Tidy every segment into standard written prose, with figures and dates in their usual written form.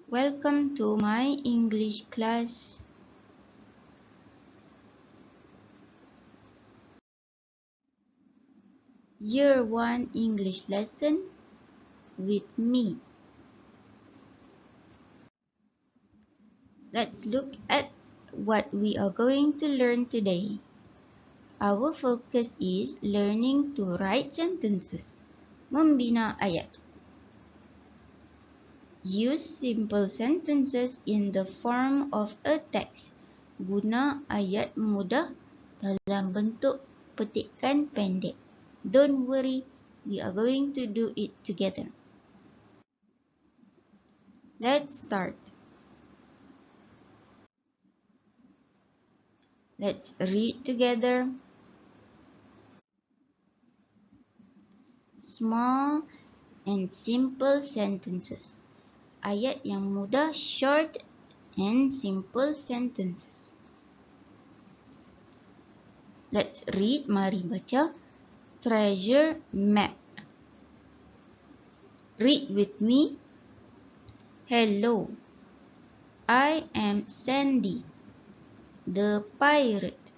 Welcome to my English class. Year 1 English lesson with me. Let's look at what we are going to learn today. Our focus is learning to write sentences. Membina ayat. Use simple sentences in the form of a text. Guna ayat mudah dalam bentuk petikan pendek. Don't worry, we are going to do it together. Let's start. Let's read together. Small and simple sentences. Ayat yang mudah, short and simple sentences. Let's read, mari baca. Treasure map. Read with me. Hello, I am Sandy, the pirate.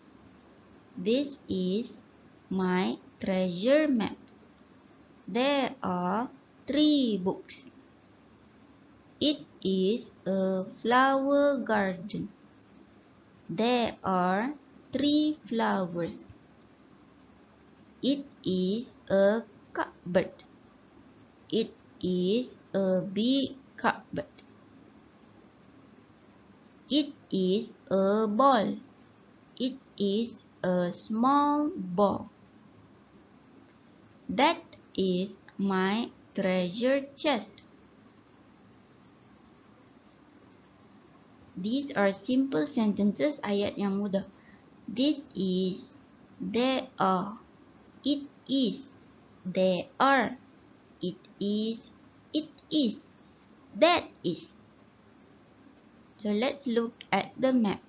This is my treasure map. There are 3 books. It is a flower garden. There are 3 flowers. It is a cupboard. It is a big cupboard. It is a ball. It is a small ball. That is my treasure chest. These are simple sentences, ayat yang mudah. This is, there are, it is, there are, it is, that is. So let's look at the map.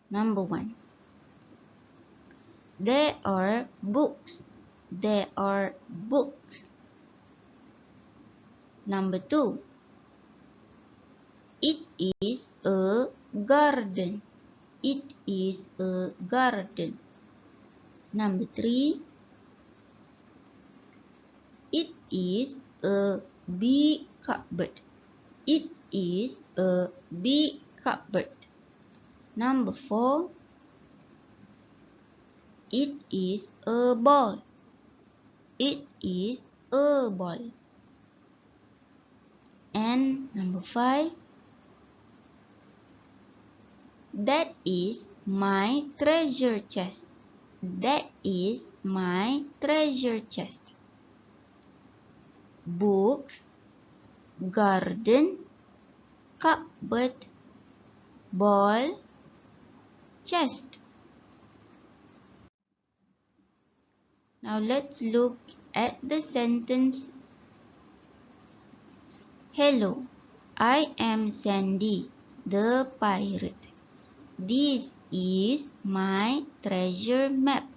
Number 1. There are books. There are books. Number 2. It is a garden. It is a garden. Number 3. It is a big cupboard. It is a big cupboard. Number 4. It is a ball. It is a ball. And number 5. That is my treasure chest. That is my treasure chest. Books, garden, cupboard, ball, chest. Now let's look at the sentence. Hello, I am Sandy, the pirate. This is my treasure map.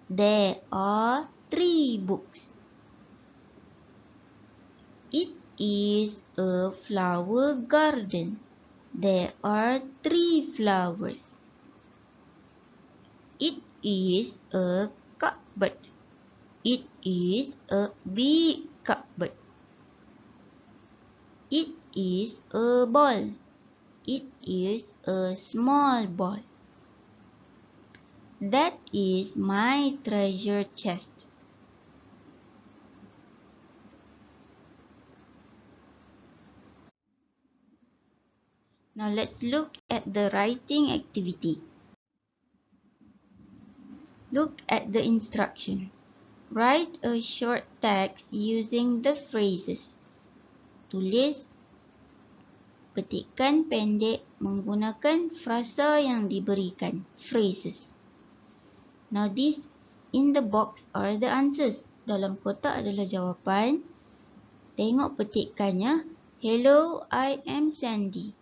There are 3 books. It is a flower garden. There are 3 flowers. It is a cupboard. It is a big cupboard. It is a ball. It is a small ball. That is my treasure chest. Now let's look at the writing activity. Look at the instruction. Write a short text using the phrases. Tulis petikan pendek menggunakan frasa yang diberikan, phrases. Now this in the box are the answers. Dalam kotak adalah jawapan. Tengok petikannya. Hello, I am Sandy.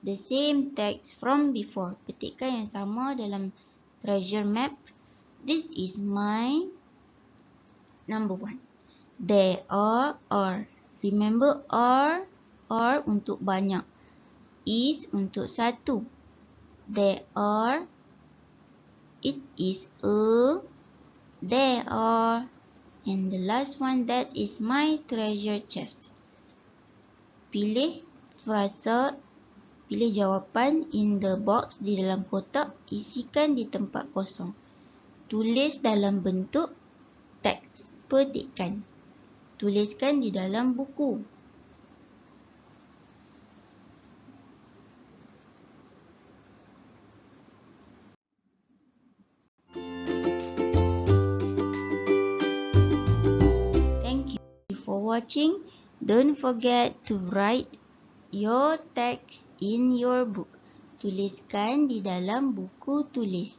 The same text from before. Petikan yang sama dalam treasure map. This is my number 1. There are. Remember are untuk banyak. Is untuk satu. There are. It is a. There are. And the last one, that is my treasure chest. Pilih frasa, pilih jawapan in the box di dalam kotak, isikan di tempat kosong. Tulis dalam bentuk teks, petikan. Tuliskan di dalam buku. Thank you for watching. Don't forget to write your text in your book. Tuliskan di dalam buku tulis.